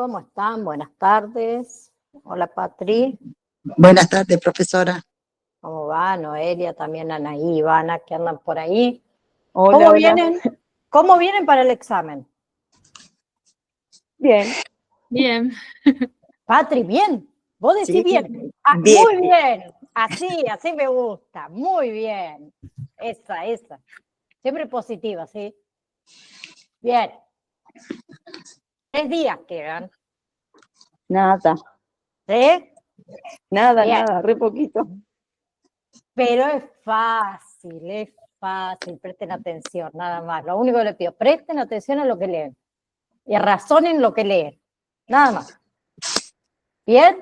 ¿Cómo están? Buenas tardes. Hola, Patri. Buenas tardes, profesora. ¿Cómo va? Noelia, también Anaí, Ivana, que andan por ahí. Hola, ¿Cómo hola. vienen? ¿Cómo vienen para el examen? Bien. Bien. Patri, bien. Vos decís Sí, bien. bien. Muy bien. Así me gusta. Muy bien. Esa. Siempre positiva, ¿sí? Bien. 3 días quedan. Nada, ¿Sí? nada, Bien. nada, re poquito. Pero es fácil. Presten atención, nada más. Lo único que les pido, presten atención a lo que leen y razonen lo que leen. Nada más. ¿Bien?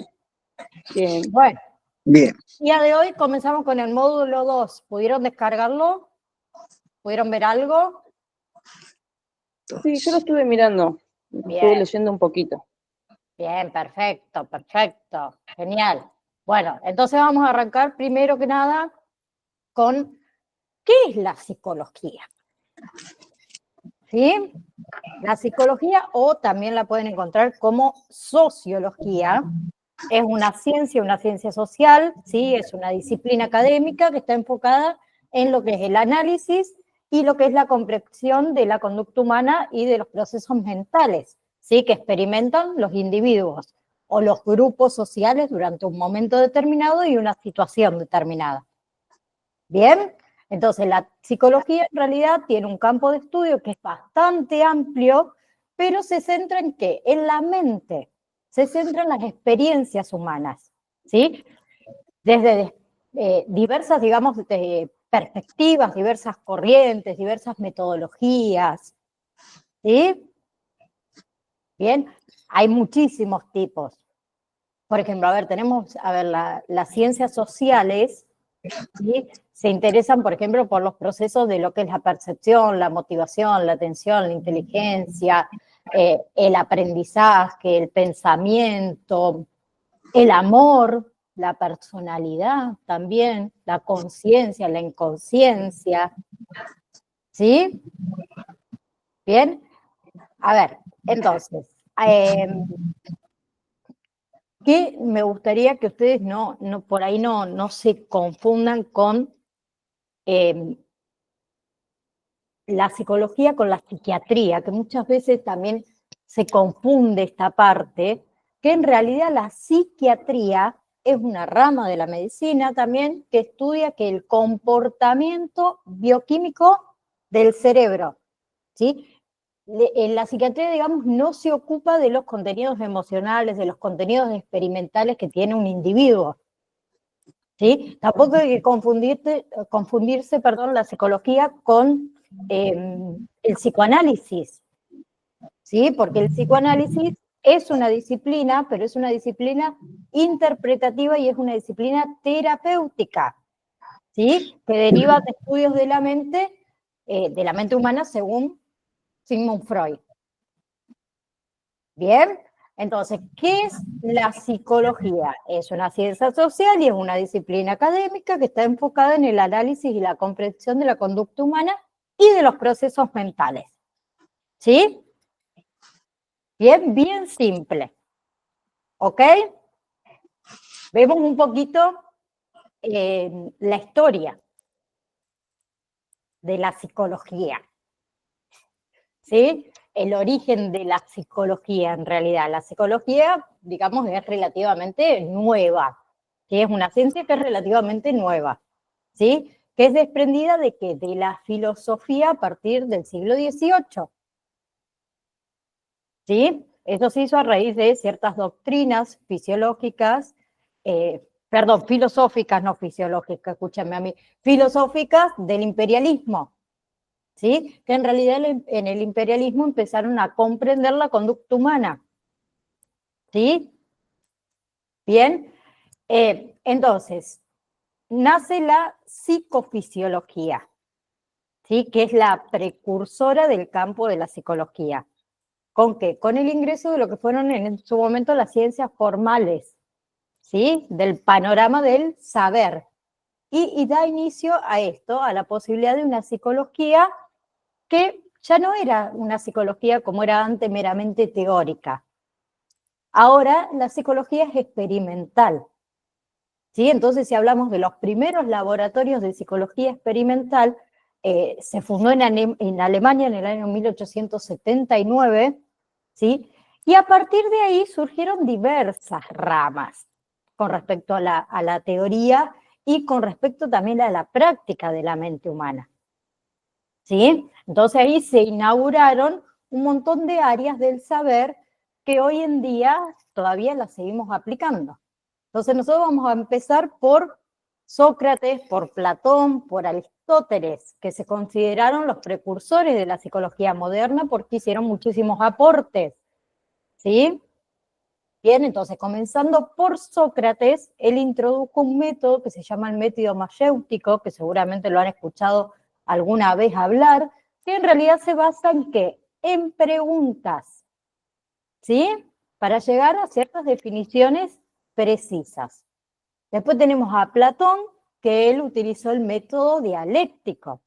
Bien. Bueno, Bien. día de hoy comenzamos con el módulo 2. ¿Pudieron descargarlo? ¿Pudieron ver algo? Sí, yo lo estuve mirando, estuve leyendo un poquito. Bien, perfecto. Genial. Bueno, entonces vamos a arrancar primero que nada con ¿qué es la psicología? ¿Sí? La psicología, o también la pueden encontrar como sociología, es una ciencia social, ¿sí? Es una disciplina académica que está enfocada en lo que es el análisis y lo que es la comprensión de la conducta humana y de los procesos mentales, ¿sí? Que experimentan los individuos o los grupos sociales durante un momento determinado y una situación determinada. ¿Bien? Entonces, la psicología en realidad tiene un campo de estudio que es bastante amplio, pero se centra en ¿qué? En la mente, se centra en las experiencias humanas, ¿sí? Desde diversas, digamos, perspectivas, diversas corrientes, diversas metodologías, ¿sí? Bien, hay muchísimos tipos. Por ejemplo, tenemos, las ciencias sociales, ¿sí? Se interesan, por ejemplo, por los procesos de lo que es la percepción, la motivación, la atención, la inteligencia, el aprendizaje, el pensamiento, el amor, la personalidad también, la conciencia, la inconsciencia. ¿Sí? Bien. Entonces, que me gustaría que ustedes por ahí no se confundan con la psicología con la psiquiatría, que muchas veces también se confunde esta parte, que en realidad la psiquiatría es una rama de la medicina también que estudia que el comportamiento bioquímico del cerebro, ¿sí? En la psiquiatría, digamos, no se ocupa de los contenidos emocionales, de los contenidos experimentales que tiene un individuo, ¿sí? Tampoco hay que confundirse, la psicología con el psicoanálisis, ¿sí? Porque el psicoanálisis es una disciplina, pero es una disciplina interpretativa y es una disciplina terapéutica, ¿sí? Que deriva de estudios de la mente humana según Sigmund Freud. ¿Bien? Entonces, ¿qué es la psicología? Es una ciencia social y es una disciplina académica que está enfocada en el análisis y la comprensión de la conducta humana y de los procesos mentales. ¿Sí? Bien simple. ¿Ok? Vemos un poquito la historia de la psicología. ¿Sí? El origen de la psicología, en realidad. La psicología, digamos, es relativamente nueva, que es una ciencia que es relativamente nueva, ¿sí? Que es desprendida de ¿qué? De la filosofía a partir del siglo XVIII, ¿sí? Eso se hizo a raíz de ciertas doctrinas fisiológicas, filosóficas, no fisiológicas, escúchame a mí, filosóficas del imperialismo, ¿sí? Que en realidad en el imperialismo empezaron a comprender la conducta humana, ¿sí? Bien, entonces, nace la psicofisiología, ¿sí? Que es la precursora del campo de la psicología. ¿Con qué? Con el ingreso de lo que fueron en su momento las ciencias formales, ¿sí? Del panorama del saber. Y da inicio a esto, a la posibilidad de una psicología que ya no era una psicología como era antes meramente teórica, Ahora la psicología es experimental, ¿sí? Entonces, si hablamos de los primeros laboratorios de psicología experimental, se fundó en Alemania en el año 1879, ¿sí? Y a partir de ahí surgieron diversas ramas con respecto a la teoría y con respecto también a la práctica de la mente humana, ¿sí? Entonces ahí se inauguraron un montón de áreas del saber que hoy en día todavía las seguimos aplicando. Entonces nosotros vamos a empezar por Sócrates, por Platón, por Aristóteles, que se consideraron los precursores de la psicología moderna porque hicieron muchísimos aportes, ¿sí? Bien, entonces comenzando por Sócrates, él introdujo un método que se llama el método mayéutico, que seguramente lo han escuchado alguna vez hablar, que en realidad se basa en ¿qué? En preguntas, ¿sí? Para llegar a ciertas definiciones precisas. Después tenemos a Platón, que él utilizó el método dialéctico,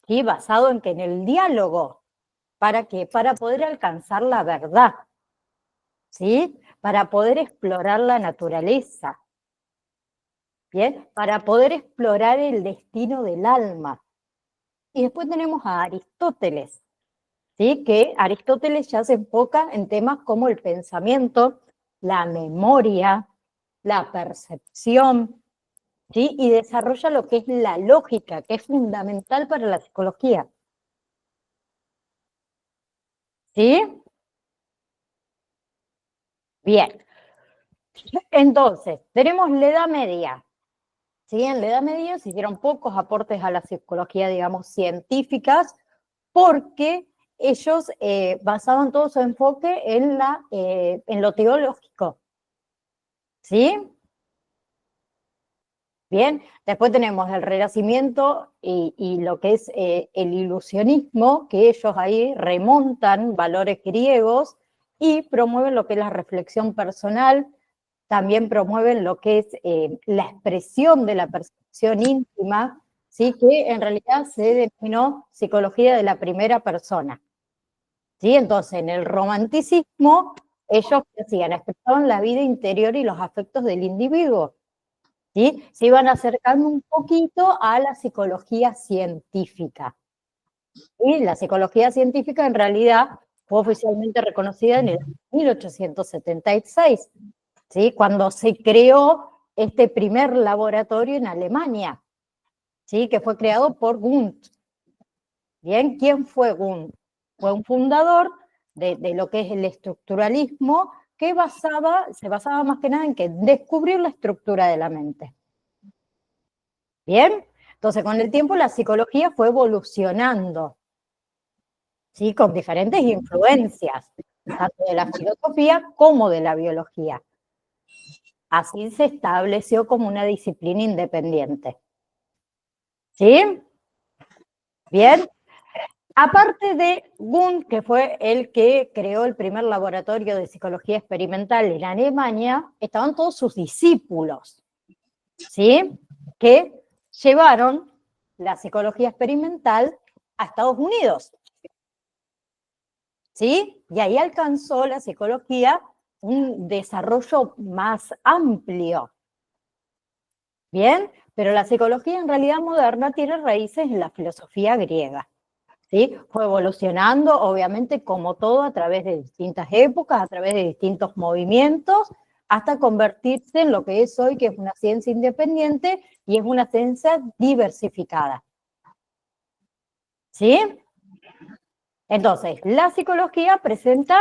¿sí? Basado en que en el diálogo, ¿para qué? Para poder alcanzar la verdad, ¿sí? Para poder explorar la naturaleza, ¿bien? Para poder explorar el destino del alma. Y después tenemos a Aristóteles, ¿sí? Que Aristóteles ya se enfoca en temas como el pensamiento, la memoria, la percepción, ¿sí? Y desarrolla lo que es la lógica, que es fundamental para la psicología. ¿Sí? Bien. Entonces, tenemos la Edad Media. ¿Sí? En la Edad Media se hicieron pocos aportes a la psicología, digamos, científicas, porque ellos basaban todo su enfoque en lo teológico. ¿Sí? Bien, después tenemos el Renacimiento y lo que es el ilusionismo, que ellos ahí remontan valores griegos y promueven lo que es la reflexión personal, también promueven lo que es la expresión de la percepción íntima, ¿sí? Que en realidad se denominó psicología de la primera persona. ¿Sí? Entonces, en el romanticismo, ellos hacían, expresaban la vida interior y los afectos del individuo. ¿Sí? Se iban acercando un poquito a la psicología científica. Y la psicología científica en realidad fue oficialmente reconocida en el 1876, ¿sí? Cuando se creó este primer laboratorio en Alemania, ¿sí? Que fue creado por Wundt. Bien, ¿quién fue Wundt? Fue un fundador de lo que es el estructuralismo que se basaba más que nada en que descubrir la estructura de la mente. Bien, entonces con el tiempo la psicología fue evolucionando, ¿sí? Con diferentes influencias, tanto de la filosofía como de la biología. Así se estableció como una disciplina independiente. ¿Sí? Bien. Aparte de Wundt, que fue el que creó el primer laboratorio de psicología experimental en Alemania, estaban todos sus discípulos, ¿sí? Que llevaron la psicología experimental a Estados Unidos, ¿sí? Y ahí alcanzó la psicología un desarrollo más amplio. Bien, pero la psicología en realidad moderna tiene raíces en la filosofía griega, ¿sí? Fue evolucionando, obviamente, como todo, a través de distintas épocas, a través de distintos movimientos, hasta convertirse en lo que es hoy, que es una ciencia independiente y es una ciencia diversificada. ¿Sí? Entonces, la psicología presenta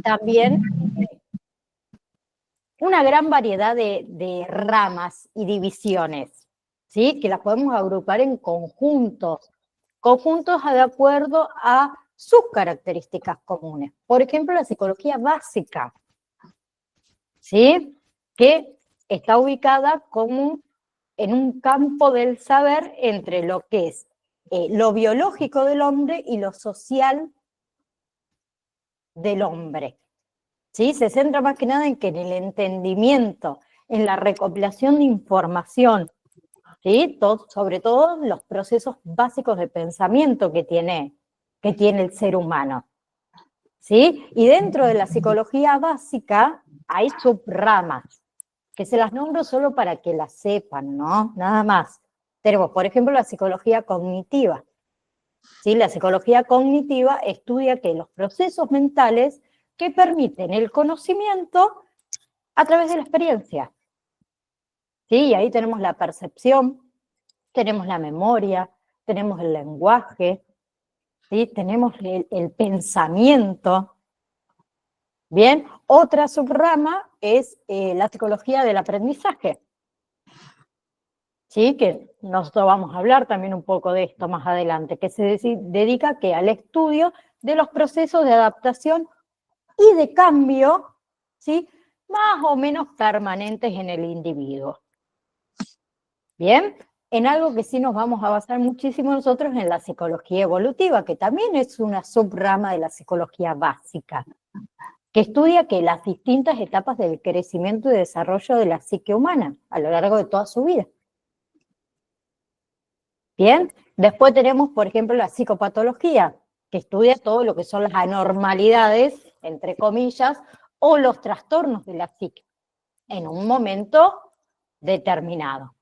también una gran variedad de ramas y divisiones, ¿sí? Que las podemos agrupar en conjuntos de acuerdo a sus características comunes. Por ejemplo, la psicología básica, ¿sí? Que está ubicada como en un campo del saber entre lo que es lo biológico del hombre y lo social del hombre. ¿Sí? Se centra más que nada en que en el entendimiento, en la recopilación de información, ¿sí? Sobre todo los procesos básicos de pensamiento que tiene el ser humano. ¿sí? Y dentro de la psicología básica hay subramas, que se las nombro solo para que las sepan, ¿no? Nada más. Tenemos, por ejemplo, la psicología cognitiva. ¿Sí? La psicología cognitiva estudia que los procesos mentales que permiten el conocimiento a través de la experiencia. ¿Sí? Y ahí tenemos la percepción, tenemos la memoria, tenemos el lenguaje, ¿sí? Tenemos el pensamiento. Bien, otra subrama es la psicología del aprendizaje. ¿Sí? Que nosotros vamos a hablar también un poco de esto más adelante, que se dedica al estudio de los procesos de adaptación y de cambio, ¿sí? Más o menos permanentes en el individuo. Bien, en algo que sí nos vamos a basar muchísimo nosotros en la psicología evolutiva, que también es una subrama de la psicología básica, que estudia que las distintas etapas del crecimiento y desarrollo de la psique humana a lo largo de toda su vida. Bien, después tenemos, por ejemplo, la psicopatología, que estudia todo lo que son las anormalidades, entre comillas, o los trastornos de la psique, en un momento determinado.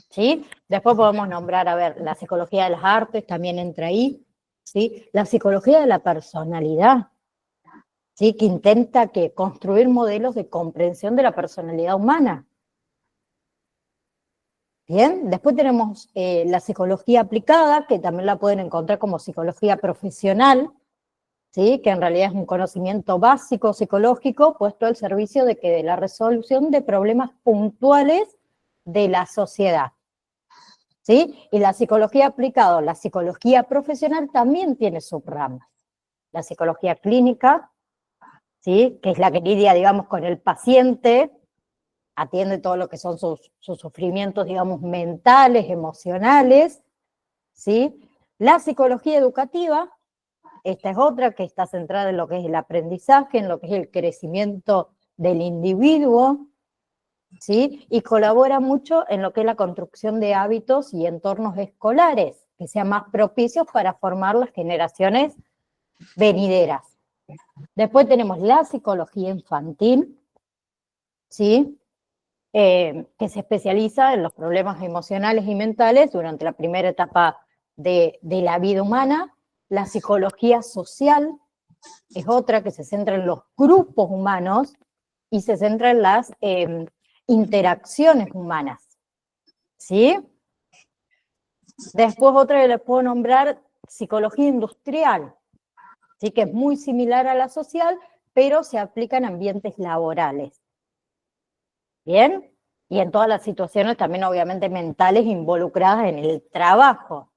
¿Sí? Después podemos nombrar, a ver, la psicología de las artes, también entra ahí, ¿sí? La psicología de la personalidad, ¿sí? Que intenta construir modelos de comprensión de la personalidad humana. Bien, después tenemos la psicología aplicada, que también la pueden encontrar como psicología profesional, ¿sí? Que en realidad es un conocimiento básico psicológico puesto al servicio de la resolución de problemas puntuales de la sociedad. ¿Sí? Y la psicología aplicada, la psicología profesional también tiene subramas. La psicología clínica, ¿sí? Que es la que lidia, digamos, con el paciente, atiende todo lo que son sus sufrimientos, digamos, mentales, emocionales, ¿sí? La psicología educativa, esta es otra que está centrada en lo que es el aprendizaje, en lo que es el crecimiento del individuo, ¿sí? Y colabora mucho en lo que es la construcción de hábitos y entornos escolares, que sean más propicios para formar las generaciones venideras. Después tenemos la psicología infantil, ¿sí? Que se especializa en los problemas emocionales y mentales durante la primera etapa de la vida humana. La psicología social es otra que se centra en los grupos humanos y se centra en las interacciones humanas, ¿sí? Después otra que les puedo nombrar, psicología industrial, ¿sí? Que es muy similar a la social, pero se aplica en ambientes laborales. ¿Bien? Y en todas las situaciones también obviamente mentales involucradas en el trabajo.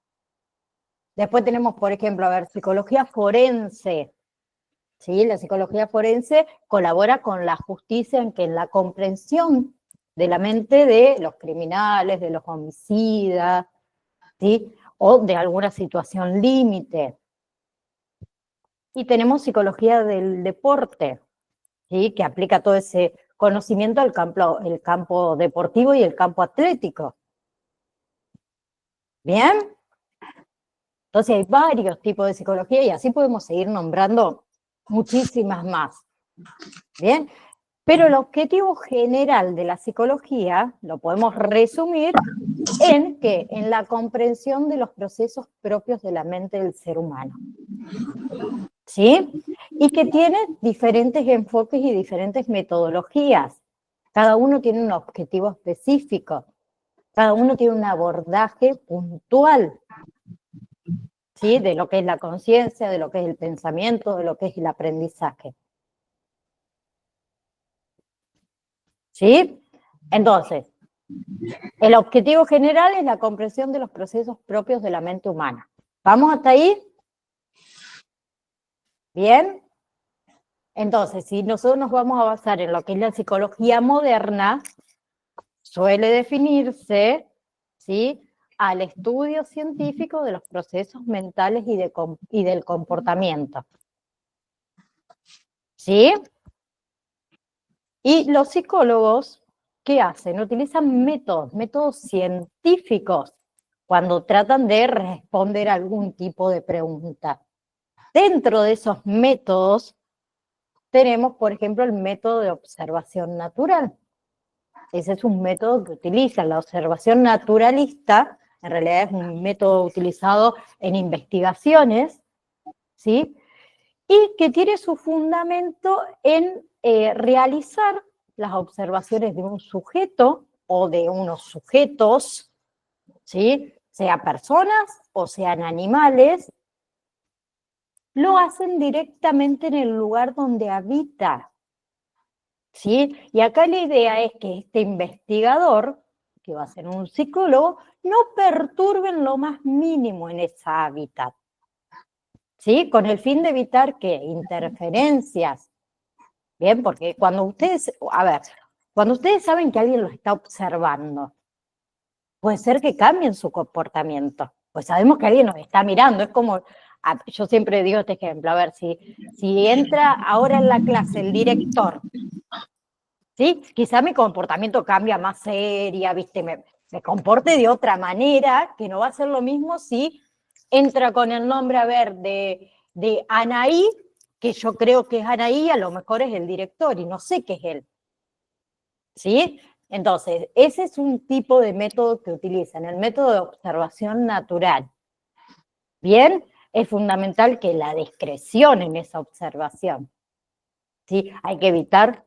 Después tenemos, por ejemplo, a ver, psicología forense. ¿Sí? La psicología forense colabora con la justicia en la comprensión de la mente de los criminales, de los homicidas, ¿sí? O de alguna situación límite. Y tenemos psicología del deporte, ¿sí? Que aplica todo ese conocimiento al el campo deportivo y el campo atlético. ¿Bien? Entonces hay varios tipos de psicología y así podemos seguir nombrando muchísimas más. ¿Bien? Pero el objetivo general de la psicología lo podemos resumir en la comprensión de los procesos propios de la mente del ser humano. ¿Sí? Y que tiene diferentes enfoques y diferentes metodologías. Cada uno tiene un objetivo específico. Cada uno tiene un abordaje puntual, ¿sí? De lo que es la conciencia, de lo que es el pensamiento, de lo que es el aprendizaje. ¿Sí? Entonces, el objetivo general es la comprensión de los procesos propios de la mente humana. ¿Vamos hasta ahí? ¿Bien? Entonces, si nosotros nos vamos a basar en lo que es la psicología moderna, suele definirse, ¿sí?, al estudio científico de los procesos mentales y del comportamiento. ¿Sí? Y los psicólogos, ¿qué hacen? Utilizan métodos científicos cuando tratan de responder algún tipo de pregunta. Dentro de esos métodos tenemos, por ejemplo, el método de observación natural. Ese es un método que utiliza la observación naturalista, en realidad es un método utilizado en investigaciones, ¿sí? Y que tiene su fundamento en realizar las observaciones de un sujeto o de unos sujetos, ¿sí? Sea personas o sean animales, lo hacen directamente en el lugar donde habita, ¿sí? Y acá la idea es que este investigador, que va a ser un psicólogo, no perturbe en lo más mínimo en esa hábitat, ¿sí? Con el fin de evitar que interferencias, ¿bien? Porque cuando ustedes, a ver, cuando ustedes saben que alguien los está observando, puede ser que cambien su comportamiento, pues sabemos que alguien nos está mirando, es como, yo siempre digo este ejemplo, a ver, si entra ahora en la clase el director, ¿sí? Quizá mi comportamiento cambia más seria, ¿viste? Me comporte de otra manera, que no va a ser lo mismo si entra con el nombre, a ver, de Anaí, que yo creo que es Anaí, a lo mejor es el director y no sé qué es él, ¿sí? Entonces, ese es un tipo de método que utilizan, el método de observación natural. Bien, es fundamental que la discreción en esa observación, ¿sí? Hay que evitar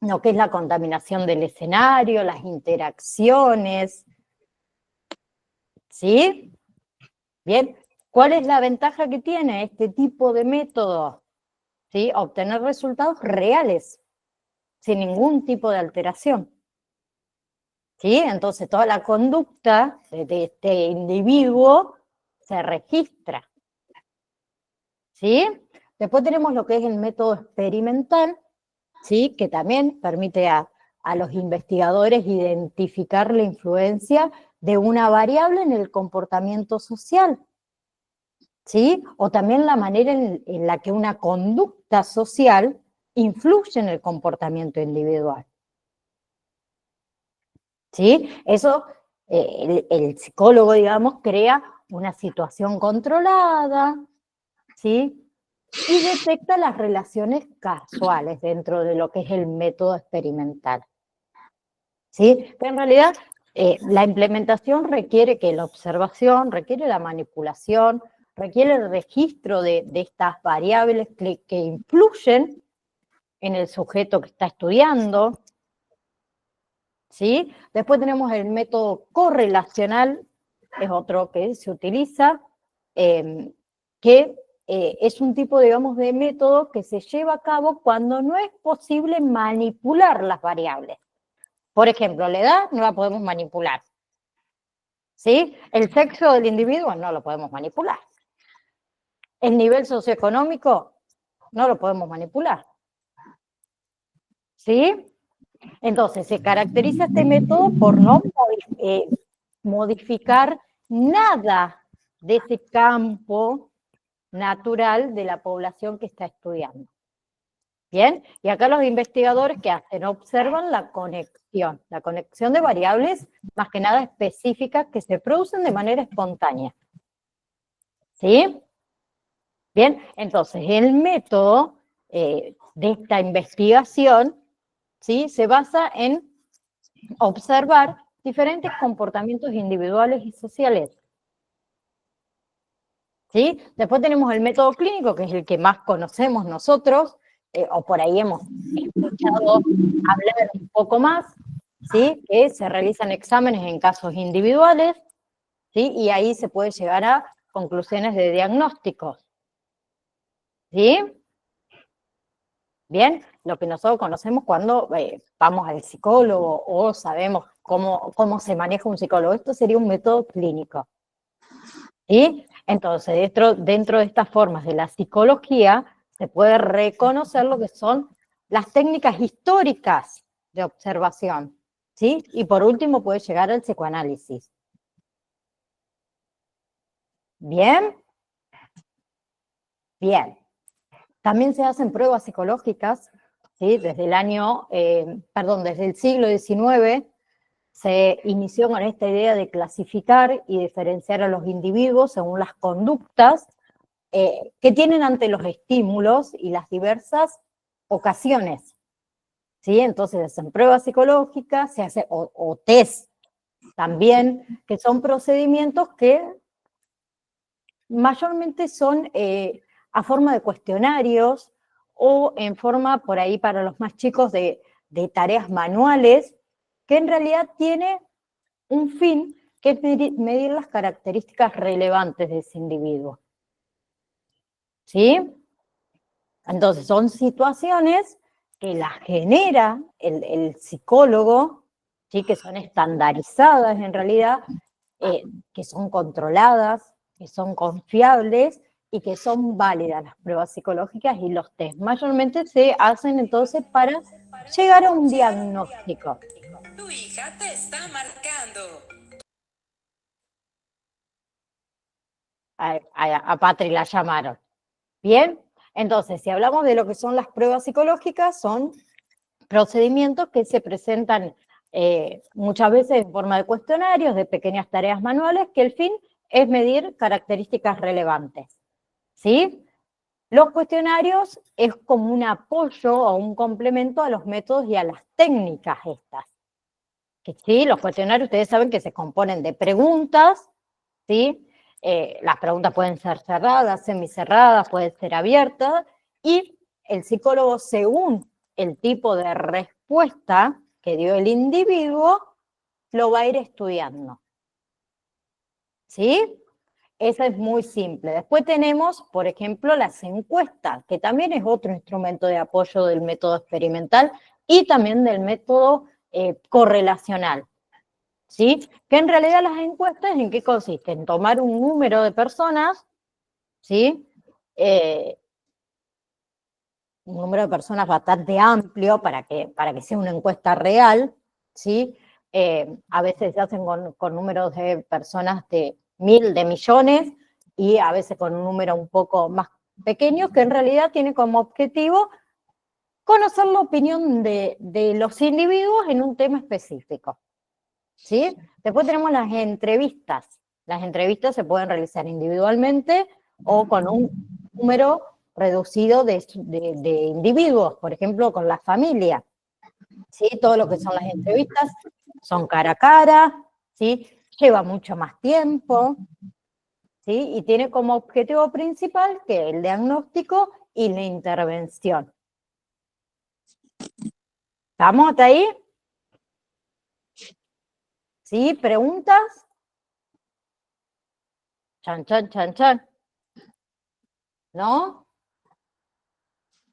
lo que es la contaminación del escenario, las interacciones, ¿sí? Bien, ¿cuál es la ventaja que tiene este tipo de método? ¿Sí? Obtener resultados reales, sin ningún tipo de alteración. ¿Sí? Entonces toda la conducta de este individuo se registra. ¿Sí? Después tenemos lo que es el método experimental, ¿sí? Que también permite a los investigadores identificar la influencia de una variable en el comportamiento social, ¿sí? O también la manera en la que una conducta social influye en el comportamiento individual. ¿Sí? Eso, el psicólogo, digamos, crea una situación controlada, ¿sí? Y detecta las relaciones casuales dentro de lo que es el método experimental, ¿sí? Pero en realidad la implementación requiere que la observación, requiere la manipulación, requiere el registro de estas variables que influyen en el sujeto que está estudiando, ¿sí? Después tenemos el método correlacional, es otro que se utiliza, que es un tipo, digamos, de método que se lleva a cabo cuando no es posible manipular las variables. Por ejemplo, la edad no la podemos manipular, ¿sí? El sexo del individuo no lo podemos manipular. El nivel socioeconómico no lo podemos manipular, ¿sí? Entonces, se caracteriza este método por no modificar nada de ese campo natural de la población que está estudiando. ¿Bien? Y acá los investigadores que hacen, observan la conexión de variables, más que nada específicas, que se producen de manera espontánea. ¿Sí? Bien, entonces el método de esta investigación, ¿sí? Se basa en observar diferentes comportamientos individuales y sociales. ¿Sí? Después tenemos el método clínico, que es el que más conocemos nosotros, o por ahí hemos escuchado hablar un poco más, ¿sí? Que se realizan exámenes en casos individuales, ¿sí? Y ahí se puede llegar a conclusiones de diagnósticos. ¿Sí? Bien, lo que nosotros conocemos cuando vamos al psicólogo o sabemos cómo se maneja un psicólogo. Esto sería un método clínico. ¿Sí? Entonces, dentro de estas formas de la psicología, se puede reconocer lo que son las técnicas históricas de observación, ¿sí? Y por último puede llegar al psicoanálisis. ¿Bien? Bien. También se hacen pruebas psicológicas, ¿sí? Desde el siglo XIX se inició con esta idea de clasificar y diferenciar a los individuos según las conductas que tienen ante los estímulos y las diversas ocasiones. ¿Sí? Entonces se hacen pruebas psicológicas, se hace, o test también, que son procedimientos que mayormente son a forma de cuestionarios o en forma, por ahí para los más chicos, de tareas manuales, que en realidad tiene un fin, que es medir las características relevantes de ese individuo. ¿Sí? Entonces, son situaciones que las genera el psicólogo, ¿sí? Que son estandarizadas en realidad, que son controladas, que son confiables y que son válidas las pruebas psicológicas y los test. Mayormente se hacen entonces para llegar a un diagnóstico. Tu hija te está marcando. A Patri la llamaron. Bien, entonces, si hablamos de lo que son las pruebas psicológicas, son procedimientos que se presentan muchas veces en forma de cuestionarios, de pequeñas tareas manuales, que el fin es medir características relevantes. ¿Sí? Los cuestionarios es como un apoyo o un complemento a los métodos y a las técnicas estas. Que sí, los cuestionarios ustedes saben que se componen de preguntas, ¿sí? Las preguntas pueden ser cerradas, semicerradas, pueden ser abiertas, y el psicólogo, según el tipo de respuesta que dio el individuo, lo va a ir estudiando. ¿Sí? Eso es muy simple. Después tenemos, por ejemplo, las encuestas, que también es otro instrumento de apoyo del método experimental y también del método correlacional. ¿Sí? Que en realidad las encuestas, ¿en qué consisten? Tomar un número de personas, ¿sí? Un número de personas bastante amplio para que sea una encuesta real, ¿sí? A veces se hacen con números de personas de 1000, de millones, y a veces con un número un poco más pequeño, que en realidad tiene como objetivo conocer la opinión de los individuos en un tema específico. ¿Sí? Después tenemos las entrevistas. Las entrevistas se pueden realizar individualmente o con un número reducido de individuos, por ejemplo, con la familia. ¿Sí? Todo lo que son las entrevistas son cara a cara, ¿sí? Lleva mucho más tiempo, ¿sí? Y tiene como objetivo principal que el diagnóstico y la intervención. ¿Estamos hasta ahí? ¿Sí? ¿Preguntas? Chan, chan, chan, chan. ¿No?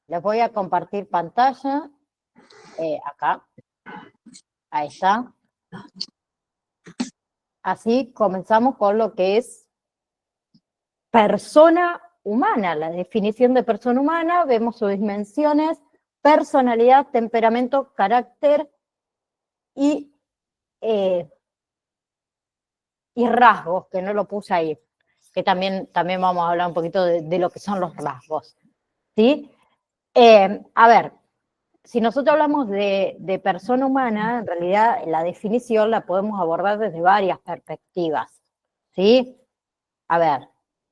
Les voy a compartir pantalla. Acá. Ahí está. Así comenzamos con lo que es persona humana. La definición de persona humana, vemos sus dimensiones: personalidad, temperamento, carácter y rasgos, que no lo puse ahí, que también vamos a hablar un poquito de lo que son los rasgos. ¿Sí? A ver, si nosotros hablamos de persona humana, en realidad la definición la podemos abordar desde varias perspectivas. ¿Sí? A ver,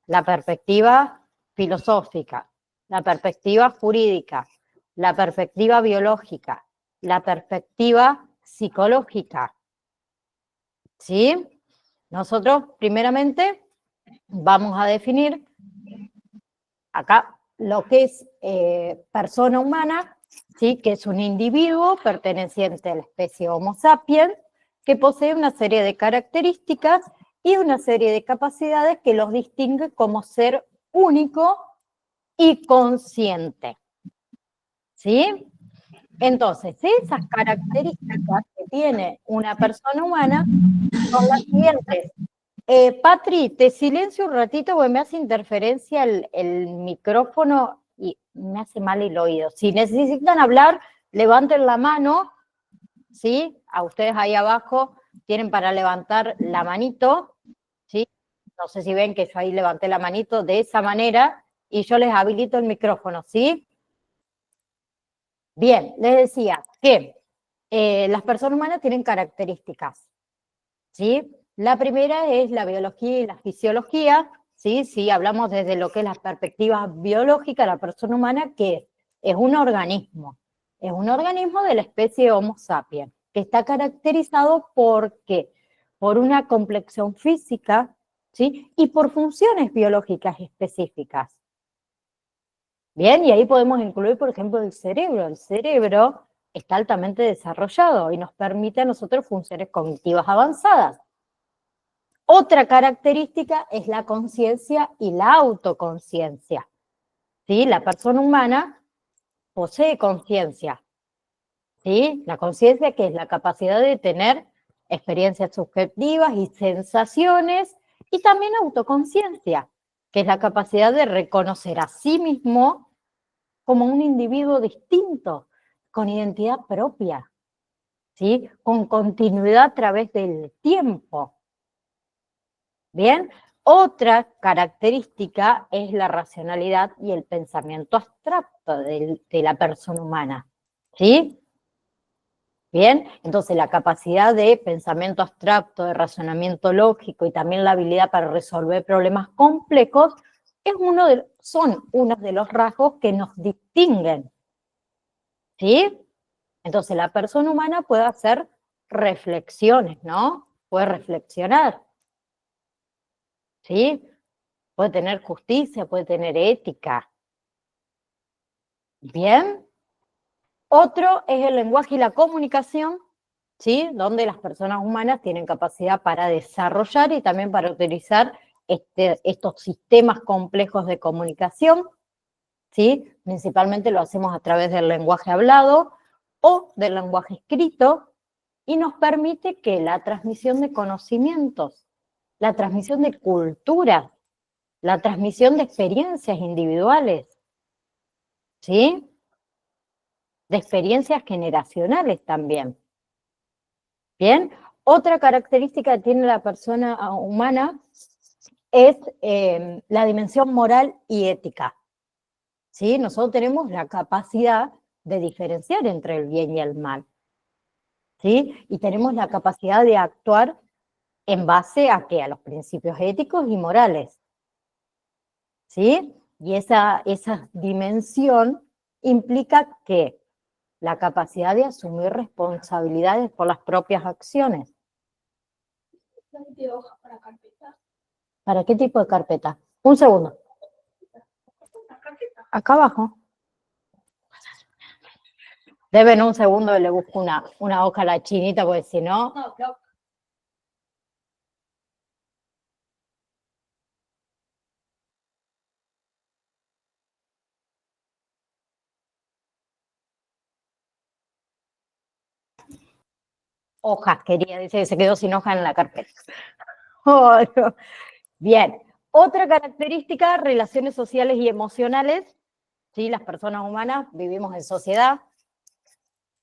la perspectiva filosófica, la perspectiva jurídica, la perspectiva biológica, la perspectiva psicológica. ¿Sí? Nosotros, primeramente, vamos a definir acá lo que es persona humana, ¿sí? Que es un individuo perteneciente a la especie Homo sapiens, que posee una serie de características y una serie de capacidades que los distingue como ser único y consciente. ¿Sí? Entonces, esas características que tiene una persona humana son las siguientes. Patri, te silencio un ratito porque me hace interferencia el micrófono y me hace mal el oído. Si necesitan hablar, levanten la mano, ¿sí? A ustedes ahí abajo tienen para levantar la manito, ¿sí? No sé si ven que yo ahí levanté la manito de esa manera y yo les habilito el micrófono, ¿sí? Bien, les decía que las personas humanas tienen características, ¿sí? La primera es la biología y la fisiología, ¿sí? Si hablamos desde lo que es la perspectiva biológica, la persona humana, que es un organismo de la especie Homo sapiens, que está caracterizado por ¿qué? Por una complexión física, ¿sí? Y por funciones biológicas específicas. Bien, y ahí podemos incluir, por ejemplo, el cerebro. El cerebro está altamente desarrollado y nos permite a nosotros funciones cognitivas avanzadas. Otra característica es la conciencia y la autoconciencia. ¿Sí? La persona humana posee conciencia. ¿Sí? La conciencia, que es la capacidad de tener experiencias subjetivas y sensaciones, y también autoconciencia, que es la capacidad de reconocer a sí mismo como un individuo distinto, con identidad propia, ¿sí? Con continuidad a través del tiempo. Bien, otra característica es la racionalidad y el pensamiento abstracto de la persona humana, ¿sí? Bien, entonces la capacidad de pensamiento abstracto, de razonamiento lógico y también la habilidad para resolver problemas complejos son uno de los rasgos que nos distinguen, ¿sí? Entonces la persona humana puede hacer reflexiones, ¿no? Puede reflexionar, ¿sí? Puede tener justicia, puede tener ética. Bien. Otro es el lenguaje y la comunicación, ¿sí? Donde las personas humanas tienen capacidad para desarrollar y también para utilizar estos sistemas complejos de comunicación, ¿sí? Principalmente lo hacemos a través del lenguaje hablado o del lenguaje escrito, y nos permite que la transmisión de conocimientos, la transmisión de cultura, la transmisión de experiencias individuales, ¿sí? De experiencias generacionales también. Bien, otra característica que tiene la persona humana es la dimensión moral y ética. ¿Sí? Nosotros tenemos la capacidad de diferenciar entre el bien y el mal, ¿sí? Y tenemos la capacidad de actuar en base a ¿qué? A los principios éticos y morales, ¿sí? Y esa dimensión implica que la capacidad de asumir responsabilidades por las propias acciones. ¿Para qué tipo de carpeta? Un segundo. Acá abajo. Deben un segundo y le busco una hoja a la chinita, porque si no... Hojas, quería, dice que se quedó sin hoja en la carpeta. Oh, no. Bien. Otra característica, relaciones sociales y emocionales. ¿Sí? Las personas humanas vivimos en sociedad,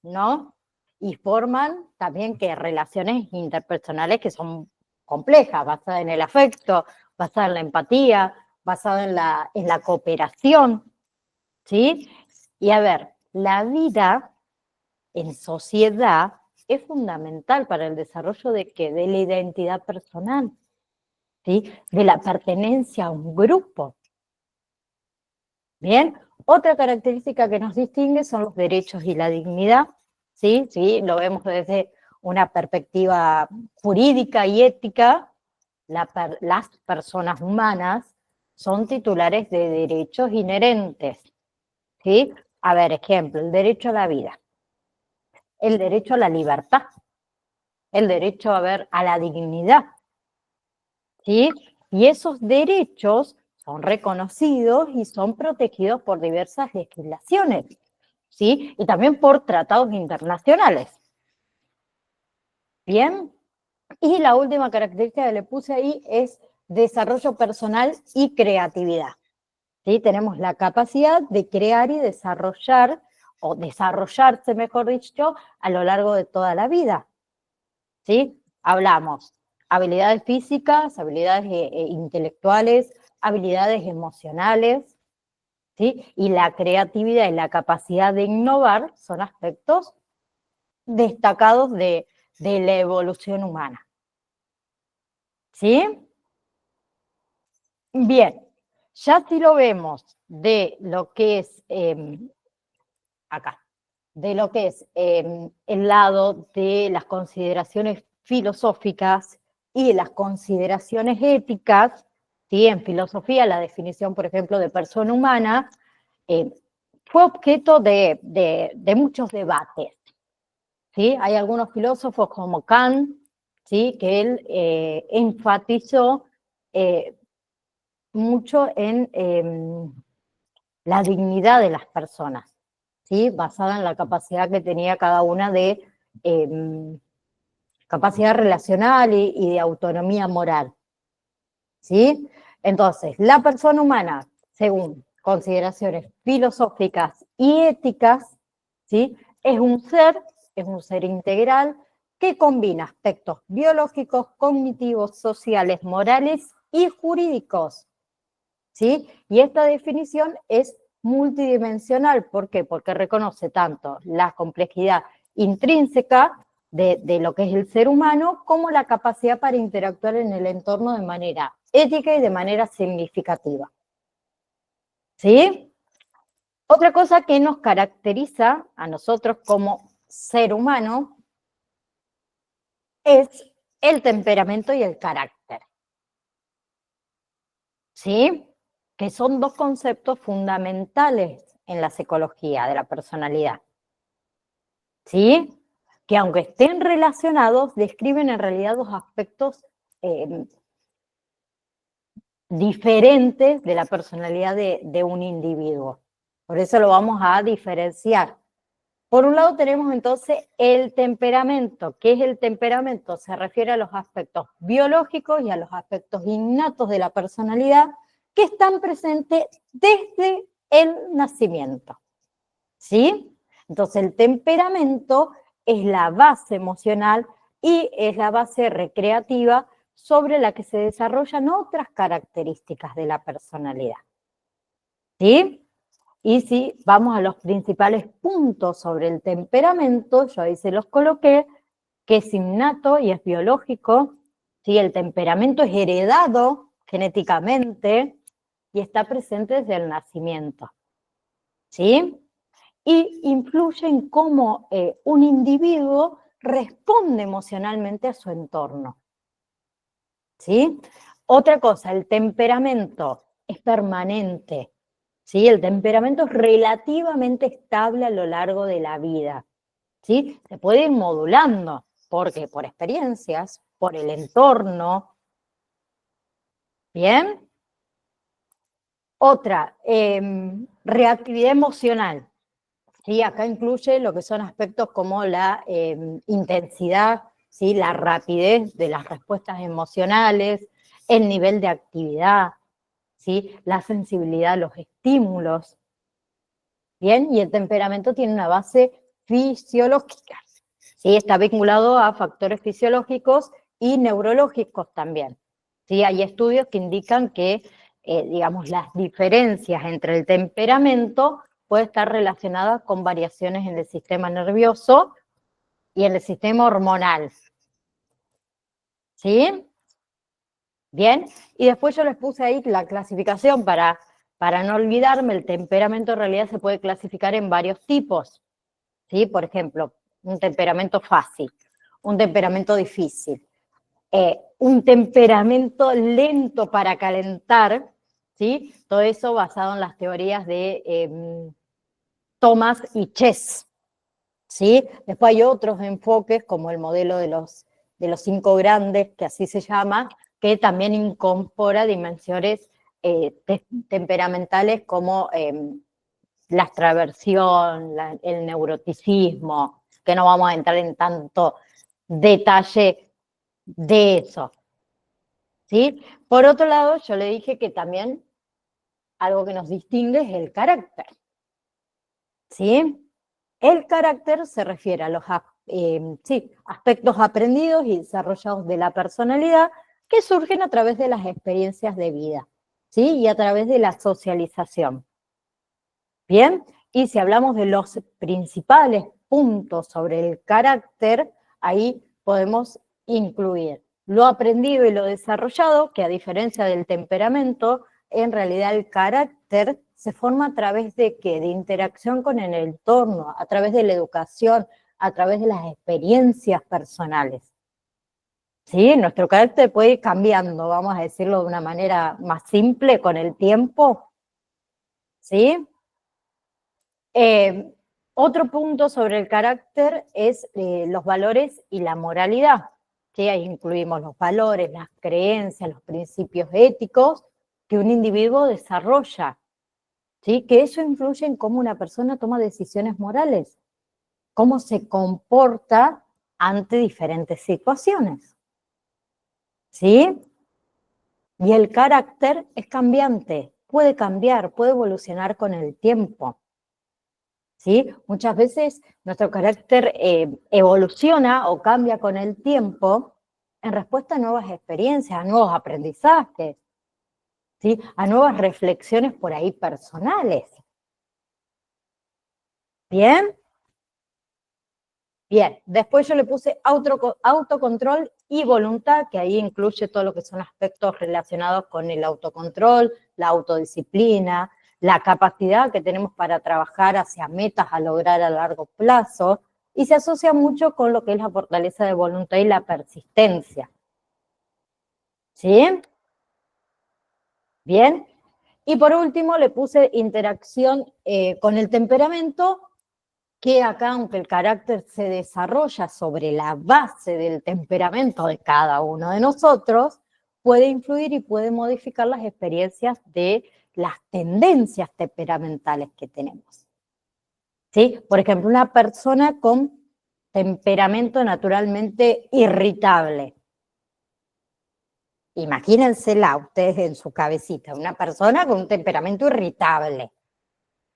¿no? Y forman también que relaciones interpersonales que son complejas, basadas en el afecto, basadas en la empatía, basadas en la cooperación, ¿sí? Y a ver, la vida en sociedad es fundamental para el desarrollo de ¿qué? De la identidad personal, ¿sí? De la pertenencia a un grupo. Bien, otra característica que nos distingue son los derechos y la dignidad, ¿sí? Sí, lo vemos desde una perspectiva jurídica y ética. Las personas humanas son titulares de derechos inherentes, ¿sí? A ver, ejemplo, el derecho a la vida, el derecho a la libertad, el derecho a la dignidad, ¿sí? Y esos derechos son reconocidos y son protegidos por diversas legislaciones, ¿sí? Y también por tratados internacionales. Bien, y la última característica que le puse ahí es desarrollo personal y creatividad, ¿sí? Tenemos la capacidad de crear y desarrollar, o desarrollarse, mejor dicho, a lo largo de toda la vida, ¿sí? Hablamos habilidades físicas, habilidades intelectuales, habilidades emocionales, ¿sí? Y la creatividad y la capacidad de innovar son aspectos destacados de la evolución humana, ¿sí? Bien, ya si lo vemos de lo que es acá, de lo que es el lado de las consideraciones filosóficas y las consideraciones éticas, ¿sí? En filosofía la definición, por ejemplo, de persona humana fue objeto de muchos debates, ¿sí? Hay algunos filósofos como Kant, ¿sí? Que él enfatizó mucho en la dignidad de las personas, ¿sí? Basada en la capacidad que tenía cada una de capacidad relacional y de autonomía moral, ¿sí? Entonces, la persona humana, según consideraciones filosóficas y éticas, ¿sí? Es un ser integral que combina aspectos biológicos, cognitivos, sociales, morales y jurídicos, ¿sí? Y esta definición es multidimensional. ¿Por qué? Porque reconoce tanto la complejidad intrínseca de lo que es el ser humano, como la capacidad para interactuar en el entorno de manera ética y de manera significativa. ¿Sí? Otra cosa que nos caracteriza a nosotros como ser humano es el temperamento y el carácter. ¿Sí? Que son dos conceptos fundamentales en la psicología de la personalidad. ¿Sí? Que aunque estén relacionados, describen en realidad dos aspectos diferentes de la personalidad de un individuo. Por eso lo vamos a diferenciar. Por un lado tenemos entonces el temperamento. ¿Qué es el temperamento? Se refiere a los aspectos biológicos y a los aspectos innatos de la personalidad que están presentes desde el nacimiento. ¿Sí? Entonces el temperamento es la base emocional y es la base recreativa sobre la que se desarrollan otras características de la personalidad. ¿Sí? Y si vamos a los principales puntos sobre el temperamento, yo ahí se los coloqué, que es innato y es biológico, ¿sí? El temperamento es heredado genéticamente y está presente desde el nacimiento, ¿sí? Y influye en cómo un individuo responde emocionalmente a su entorno, ¿sí? Otra cosa, el temperamento es permanente, ¿sí? El temperamento es relativamente estable a lo largo de la vida, ¿sí? Se puede ir modulando, porque por experiencias, por el entorno, ¿bien? Otra, reactividad emocional, ¿sí? Acá incluye lo que son aspectos como la intensidad, ¿sí? La rapidez de las respuestas emocionales, el nivel de actividad, ¿sí? La sensibilidad a los estímulos, ¿bien? Y el temperamento tiene una base fisiológica, ¿sí? Está vinculado a factores fisiológicos y neurológicos también, ¿sí? Hay estudios que indican que, digamos, las diferencias entre el temperamento puede estar relacionada con variaciones en el sistema nervioso y en el sistema hormonal, ¿sí? Bien, y después yo les puse ahí la clasificación para no olvidarme. El temperamento en realidad se puede clasificar en varios tipos, ¿sí? Por ejemplo, un temperamento fácil, un temperamento difícil, un temperamento lento para calentar, ¿sí? Todo eso basado en las teorías de Thomas y Chess, ¿sí? Después hay otros enfoques, como el modelo de los 5 grandes, que así se llama, que también incorpora dimensiones temperamentales como la extraversión, el neuroticismo, que no vamos a entrar en tanto detalle de eso, ¿sí? Por otro lado, yo le dije que también algo que nos distingue es el carácter, ¿sí? El carácter se refiere a los aspectos aprendidos y desarrollados de la personalidad que surgen a través de las experiencias de vida, ¿sí? Y a través de la socialización. Bien, y si hablamos de los principales puntos sobre el carácter, ahí podemos incluir lo aprendido y lo desarrollado, que a diferencia del temperamento, en realidad el carácter se forma a través de ¿qué? De interacción con el entorno, a través de la educación, a través de las experiencias personales. ¿Sí? Nuestro carácter puede ir cambiando, vamos a decirlo de una manera más simple, con el tiempo. ¿Sí? Otro punto sobre el carácter es los valores y la moralidad. ¿Sí? Ahí incluimos los valores, las creencias, los principios éticos que un individuo desarrolla. ¿Sí? Que eso influye en cómo una persona toma decisiones morales, cómo se comporta ante diferentes situaciones. ¿Sí? Y el carácter es cambiante, puede cambiar, puede evolucionar con el tiempo. ¿Sí? Muchas veces nuestro carácter evoluciona o cambia con el tiempo en respuesta a nuevas experiencias, a nuevos aprendizajes, ¿sí? A nuevas reflexiones por ahí personales. ¿Bien? Bien, después yo le puse autocontrol y voluntad, que ahí incluye todo lo que son aspectos relacionados con el autocontrol, la autodisciplina, la capacidad que tenemos para trabajar hacia metas a lograr a largo plazo, y se asocia mucho con lo que es la fortaleza de voluntad y la persistencia. ¿Sí? Bien. Y por último le puse interacción con el temperamento, que acá, aunque el carácter se desarrolla sobre la base del temperamento de cada uno de nosotros, puede influir y puede modificar las experiencias de las tendencias temperamentales que tenemos. ¿Sí? Por ejemplo, una persona con temperamento naturalmente irritable. Imagínensela ustedes en su cabecita, una persona con un temperamento irritable.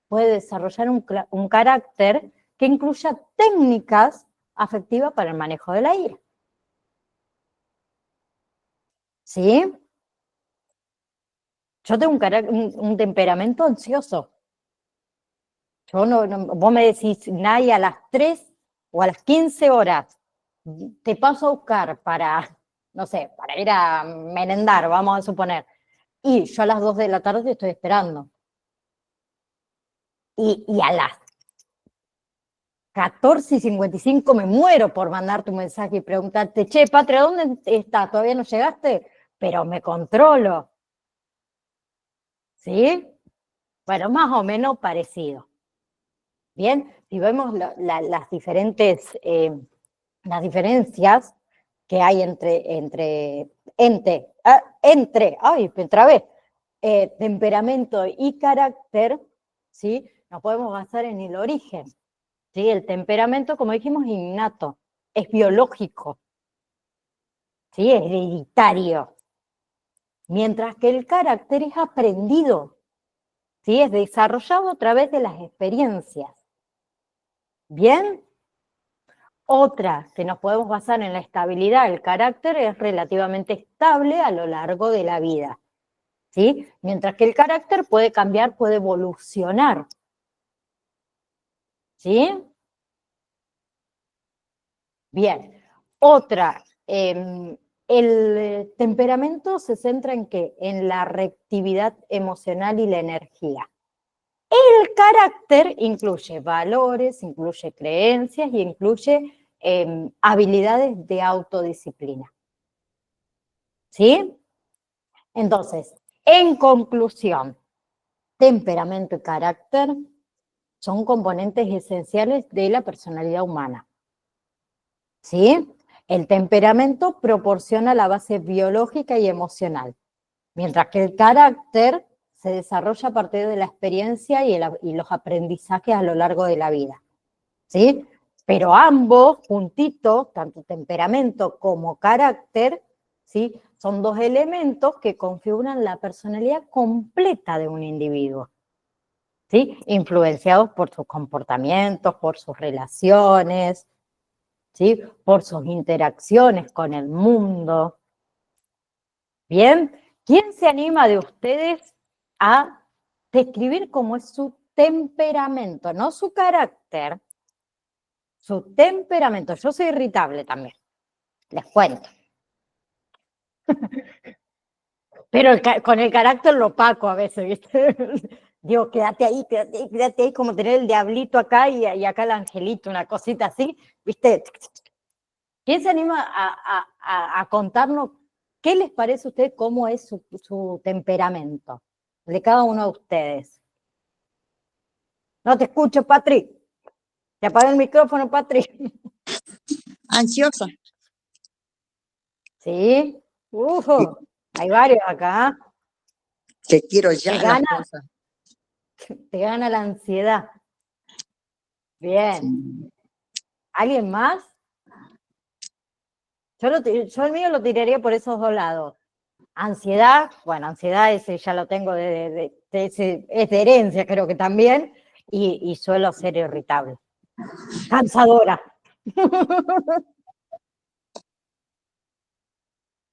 Puede desarrollar un carácter que incluya técnicas afectivas para el manejo de la ira. ¿Sí? Yo tengo un temperamento ansioso. Vos me decís, Nay, a las 3 o a las 15 horas te paso a buscar para, no sé, para ir a merendar, vamos a suponer, y yo a las 2 de la tarde te estoy esperando. Y a las 14:55 me muero por mandarte un mensaje y preguntarte, che, Patria, ¿dónde estás? ¿Todavía no llegaste? Pero me controlo. ¿Sí? Bueno, más o menos parecido. Bien, si vemos las diferencias que hay entre temperamento y carácter, ¿sí? Nos podemos basar en el origen. ¿Sí? El temperamento, como dijimos, es innato, es biológico, ¿sí? Es hereditario. Mientras que el carácter es aprendido, ¿sí? Es desarrollado a través de las experiencias. ¿Bien? Otra que nos podemos basar en la estabilidad del carácter es relativamente estable a lo largo de la vida, ¿sí? Mientras que el carácter puede cambiar, puede evolucionar. ¿Sí? Bien. Otra, el temperamento se centra en ¿qué? En la reactividad emocional y la energía. El carácter incluye valores, incluye creencias y incluye habilidades de autodisciplina. ¿Sí? Entonces, en conclusión, temperamento y carácter son componentes esenciales de la personalidad humana. ¿Sí? El temperamento proporciona la base biológica y emocional, mientras que el carácter se desarrolla a partir de la experiencia y los aprendizajes a lo largo de la vida. ¿Sí? Pero ambos, juntitos, tanto temperamento como carácter, ¿sí? Son dos elementos que configuran la personalidad completa de un individuo, ¿sí? Influenciados por sus comportamientos, por sus relaciones, ¿sí? Por sus interacciones con el mundo. Bien, ¿quién se anima de ustedes a describir cómo es su temperamento, no su carácter, su temperamento? Yo soy irritable también, les cuento. Pero con el carácter lo opaco a veces, ¿viste? Digo, quédate ahí, como tener el diablito acá y acá el angelito, una cosita así, ¿viste? ¿Quién se anima a contarnos qué les parece a ustedes, cómo es su temperamento de cada uno de ustedes? No te escucho, Patri. Te apagué el micrófono, Patri. Ansiosa. ¿Sí? Hay varios acá. Que quiero ya Te las gana, cosas. te gana la ansiedad. Bien. Sí. ¿Alguien más? Yo el mío lo tiraría por esos dos lados. Ansiedad, bueno, ansiedad ese ya lo tengo es de herencia, creo que también, y suelo ser irritable. Cansadora.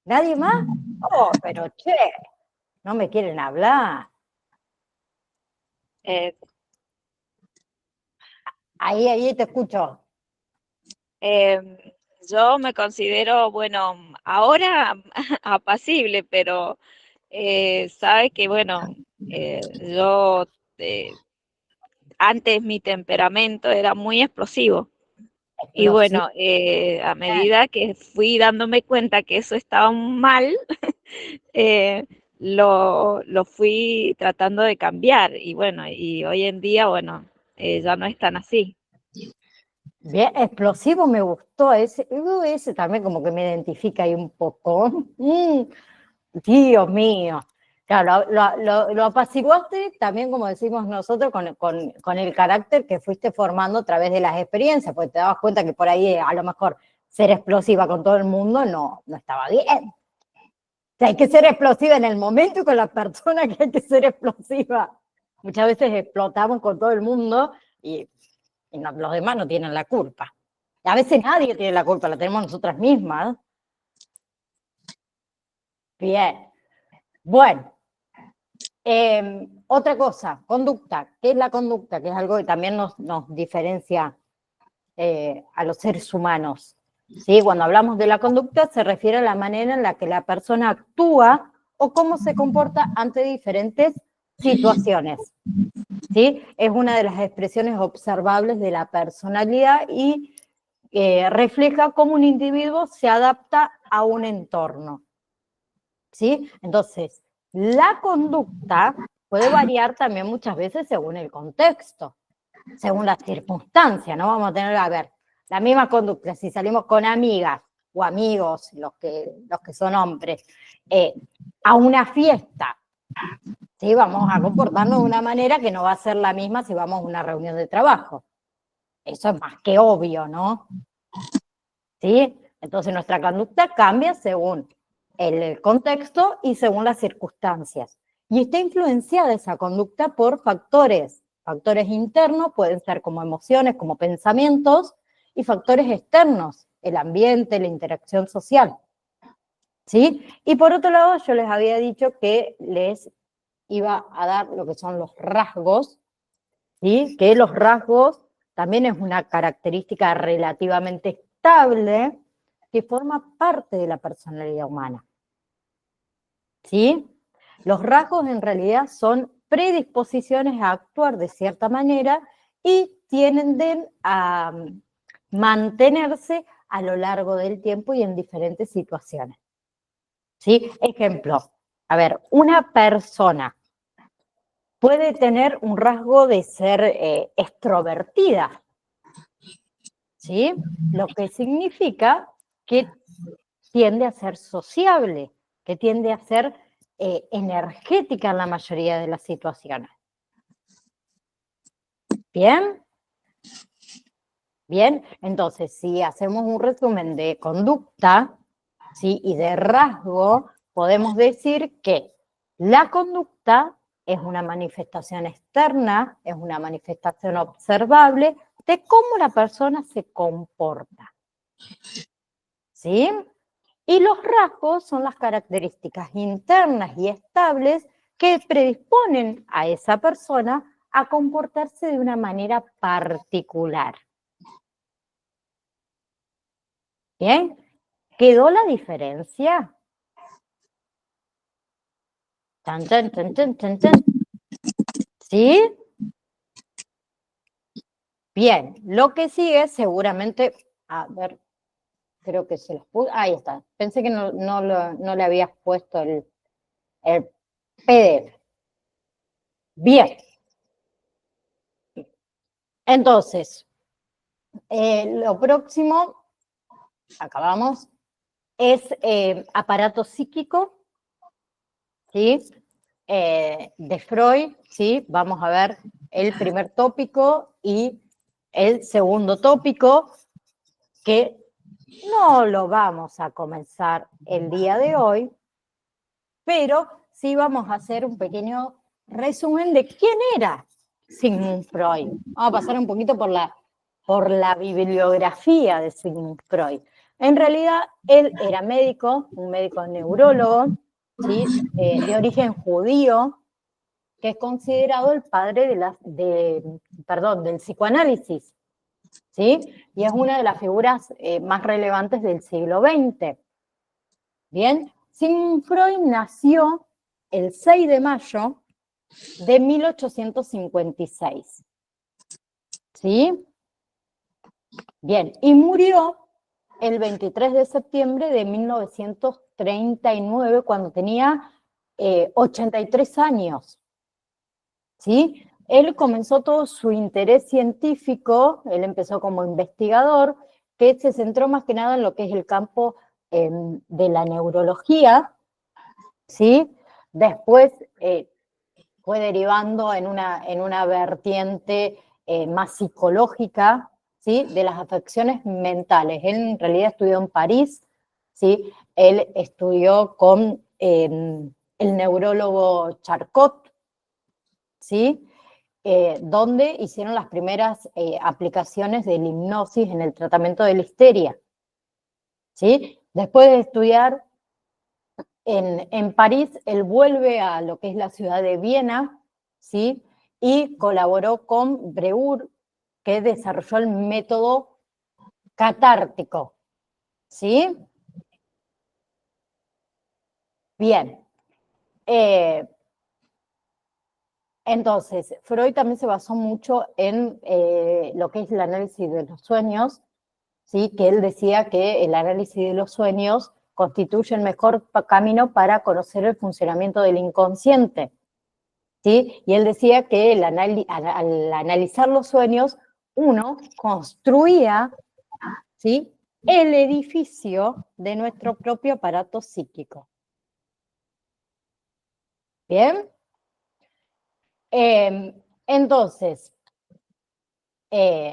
¿Nadie más? Oh, pero che, no me quieren hablar. Ahí te escucho. Yo me considero, bueno, ahora apacible, pero sabe que, bueno, yo antes mi temperamento era muy explosivo. Y bueno, a medida que fui dándome cuenta que eso estaba mal, lo fui tratando de cambiar. Y bueno, y hoy en día, bueno, ya no es tan así. Bien, explosivo me gustó, ese también como que me identifica ahí un poco. Dios mío. Claro, lo apaciguaste también, como decimos nosotros, con el carácter que fuiste formando a través de las experiencias, porque te dabas cuenta que por ahí a lo mejor ser explosiva con todo el mundo no estaba bien. O sea, hay que ser explosiva en el momento y con la persona que hay que ser explosiva. Muchas veces explotamos con todo el mundo y los demás no tienen la culpa. A veces nadie tiene la culpa, la tenemos nosotras mismas. Bien. Bueno, otra cosa, conducta. ¿Qué es la conducta? Que es algo que también nos diferencia a los seres humanos. ¿Sí? Cuando hablamos de la conducta se refiere a la manera en la que la persona actúa o cómo se comporta ante diferentes situaciones. ¿Sí? Es una de las expresiones observables de la personalidad y refleja cómo un individuo se adapta a un entorno. ¿Sí? Entonces, la conducta puede variar también muchas veces según el contexto, según las circunstancias, ¿no? Vamos a tener, a ver, la misma conducta, si salimos con amigas o amigos, los que son hombres, a una fiesta, ¿sí? Vamos a comportarnos de una manera que no va a ser la misma si vamos a una reunión de trabajo. Eso es más que obvio, ¿no? ¿Sí? Entonces nuestra conducta cambia según el contexto y según las circunstancias. Y está influenciada esa conducta por factores internos, pueden ser como emociones, como pensamientos, y factores externos, el ambiente, la interacción social. ¿Sí? Y por otro lado, yo les había dicho que les iba a dar lo que son los rasgos, ¿sí? Que los rasgos también es una característica relativamente estable que forma parte de la personalidad humana. ¿Sí? Los rasgos en realidad son predisposiciones a actuar de cierta manera y tienden a mantenerse a lo largo del tiempo y en diferentes situaciones. ¿Sí? Ejemplo, a ver, una persona puede tener un rasgo de ser extrovertida, ¿sí? Lo que significa que tiende a ser sociable, que tiende a ser energética en la mayoría de las situaciones. ¿Bien? Bien, entonces si hacemos un resumen de conducta, ¿sí? Y de rasgo, podemos decir que la conducta es una manifestación externa, es una manifestación observable de cómo la persona se comporta. ¿Sí? Y los rasgos son las características internas y estables que predisponen a esa persona a comportarse de una manera particular. ¿Bien? ¿Quedó la diferencia? Tan, tan, tan, tan, tan, tan. ¿Sí? Bien, lo que sigue seguramente, a ver, creo que se los puse, ahí está. Pensé que no le habías puesto el PDF. Bien. Entonces, lo próximo, acabamos, es aparato psíquico, ¿sí? De Freud, ¿sí? Vamos a ver el primer tópico y el segundo tópico, que no lo vamos a comenzar el día de hoy, pero sí vamos a hacer un pequeño resumen de quién era Sigmund Freud. Vamos a pasar un poquito por la bibliografía de Sigmund Freud. En realidad, él era médico, un médico neurólogo, ¿sí? De origen judío, que es considerado el padre del psicoanálisis, ¿sí? Y es una de las figuras más relevantes del siglo XX. Bien, Sigmund Freud nació el 6 de mayo de 1856, ¿sí? Bien, y murió el 23 de septiembre de 1939, cuando tenía 83 años, ¿sí? Él comenzó todo su interés científico, él empezó como investigador, que se centró más que nada en lo que es el campo de la neurología, ¿sí? Después fue derivando en una vertiente más psicológica, ¿sí? De las afecciones mentales. Él en realidad estudió en París, ¿sí? Él estudió con el neurólogo Charcot, ¿sí? Donde hicieron las primeras aplicaciones de la hipnosis en el tratamiento de la histeria, ¿sí? Después de estudiar en París, él vuelve a lo que es la ciudad de Viena, ¿sí? Y colaboró con Breuer, que desarrolló el método catártico, ¿sí? Bien. Entonces, Freud también se basó mucho en lo que es el análisis de los sueños, ¿sí? Que él decía que el análisis de los sueños constituye el mejor camino para conocer el funcionamiento del inconsciente, ¿sí? Y él decía que al analizar los sueños, uno construía, ¿sí? El edificio de nuestro propio aparato psíquico. ¿Bien? Entonces,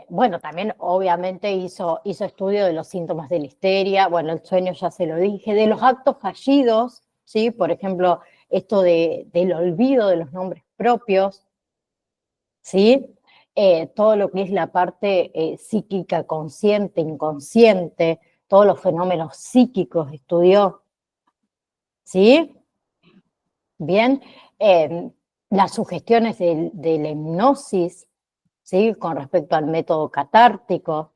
bueno, también obviamente hizo estudio de los síntomas de la histeria, bueno, el sueño ya se lo dije, de los actos fallidos, ¿sí? Por ejemplo, esto del olvido de los nombres propios, ¿sí? Todo lo que es la parte psíquica, consciente, inconsciente, todos los fenómenos psíquicos estudió, ¿sí? Bien, las sugestiones de la hipnosis, ¿sí? Con respecto al método catártico,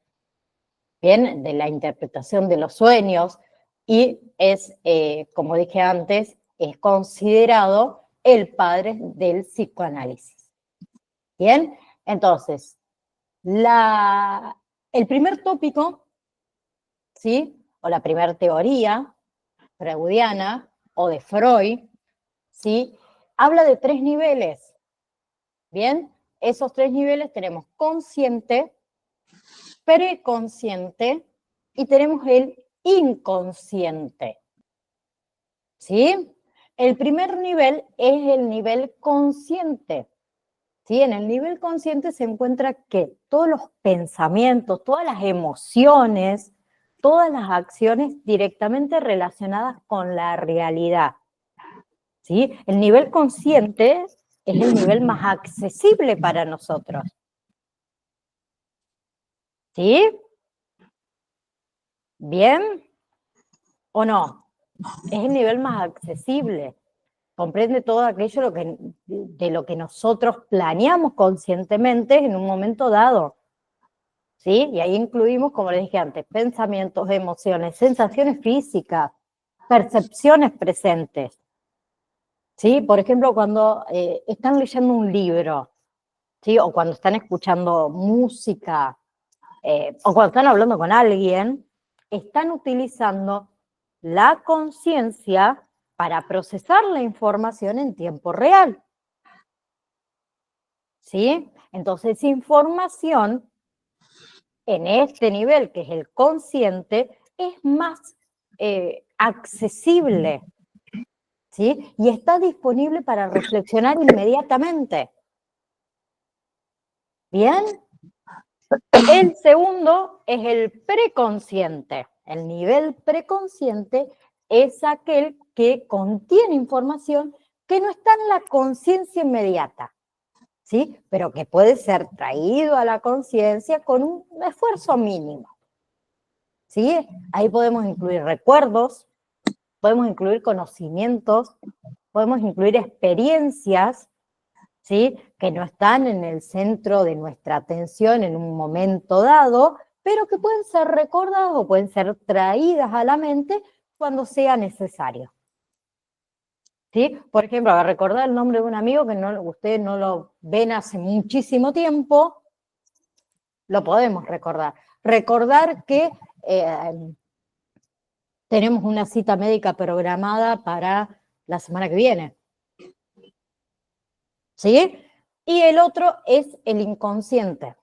bien, de la interpretación de los sueños, y es, como dije antes, es considerado el padre del psicoanálisis. Bien, entonces, el primer tópico, ¿sí? O la primera teoría freudiana o de Freud, ¿sí? Habla de 3 niveles. Bien, esos 3 niveles tenemos consciente, preconsciente y tenemos el inconsciente, ¿sí? El primer nivel es el nivel consciente, ¿sí? En el nivel consciente se encuentra que todos los pensamientos, todas las emociones, todas las acciones directamente relacionadas con la realidad, ¿sí? El nivel consciente es el nivel más accesible para nosotros, ¿sí? ¿Bien o no? Es el nivel más accesible. Comprende todo aquello de lo que nosotros planeamos conscientemente en un momento dado, ¿sí? Y ahí incluimos, como les dije antes, pensamientos, emociones, sensaciones físicas, percepciones presentes, ¿Sí? Por ejemplo, cuando están leyendo un libro, ¿sí? O cuando están escuchando música, o cuando están hablando con alguien, están utilizando la conciencia para procesar la información en tiempo real. ¿Sí? Entonces, esa información en este nivel, que es el consciente, es más accesible, ¿sí? Y está disponible para reflexionar inmediatamente. ¿Bien? El segundo es el preconsciente. El nivel preconsciente es aquel que contiene información que no está en la conciencia inmediata, ¿sí? Pero que puede ser traído a la conciencia con un esfuerzo mínimo, ¿sí? Ahí podemos incluir recuerdos, podemos incluir conocimientos, podemos incluir experiencias, ¿sí? Que no están en el centro de nuestra atención en un momento dado, pero que pueden ser recordadas o pueden ser traídas a la mente cuando sea necesario. ¿Sí? Por ejemplo, recordar el nombre de un amigo que ustedes no lo ven hace muchísimo tiempo, lo podemos recordar. Recordar que tenemos una cita médica programada para la semana que viene. ¿Sí? Y el otro es el inconsciente,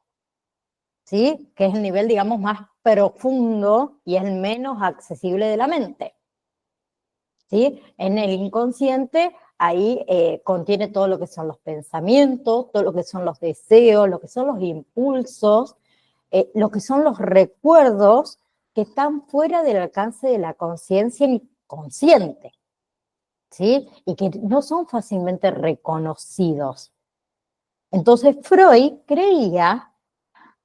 ¿sí? Que es el nivel, digamos, más profundo y el menos accesible de la mente. ¿Sí? En el inconsciente, ahí contiene todo lo que son los pensamientos, todo lo que son los deseos, lo que son los impulsos, lo que son los recuerdos que están fuera del alcance de la conciencia inconsciente, ¿sí? Y que no son fácilmente reconocidos. Entonces Freud creía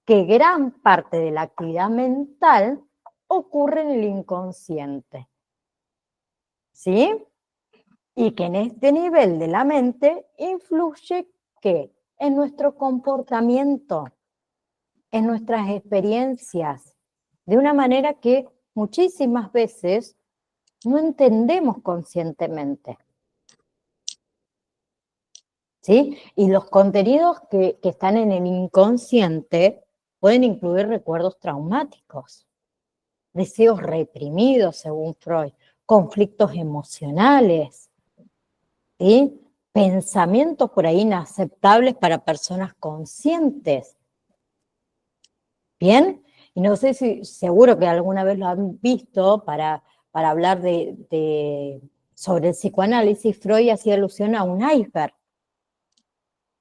que gran parte de la actividad mental ocurre en el inconsciente, ¿sí? Y que en este nivel de la mente influye ¿qué? En nuestro comportamiento, en nuestras experiencias, de una manera que muchísimas veces no entendemos conscientemente. ¿Sí? Y los contenidos que están en el inconsciente pueden incluir recuerdos traumáticos, deseos reprimidos, según Freud, conflictos emocionales, ¿sí? Pensamientos por ahí inaceptables para personas conscientes. ¿Bien? Y no sé si, seguro que alguna vez lo han visto para hablar sobre el psicoanálisis, Freud hacía alusión a un iceberg,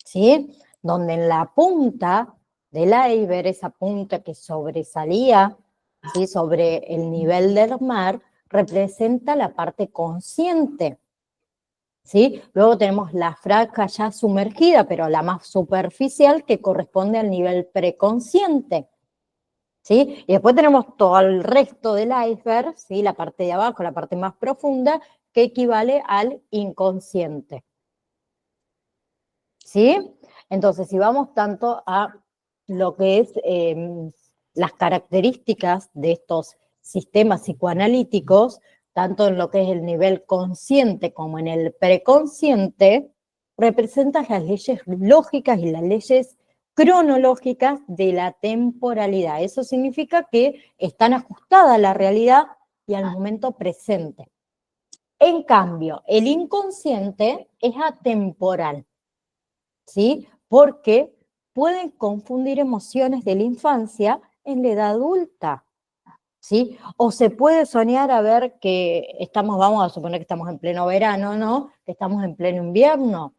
¿sí? Donde en la punta del iceberg, esa punta que sobresalía, ¿sí? Sobre el nivel del mar, representa la parte consciente, ¿sí? Luego tenemos la franja ya sumergida, pero la más superficial, que corresponde al nivel preconsciente, ¿sí? Y después tenemos todo el resto del iceberg, ¿sí? La parte de abajo, la parte más profunda, que equivale al inconsciente, ¿sí? Entonces, si vamos tanto a lo que es las características de estos sistemas psicoanalíticos, tanto en lo que es el nivel consciente como en el preconsciente, representan las leyes lógicas y las leyes cronológicas de la temporalidad. Eso significa que están ajustadas a la realidad y al momento presente. En cambio, el inconsciente es atemporal, ¿sí? Porque pueden confundir emociones de la infancia en la edad adulta, ¿sí? O se puede soñar a ver que vamos a suponer que estamos en pleno verano, ¿no? Que estamos en pleno invierno,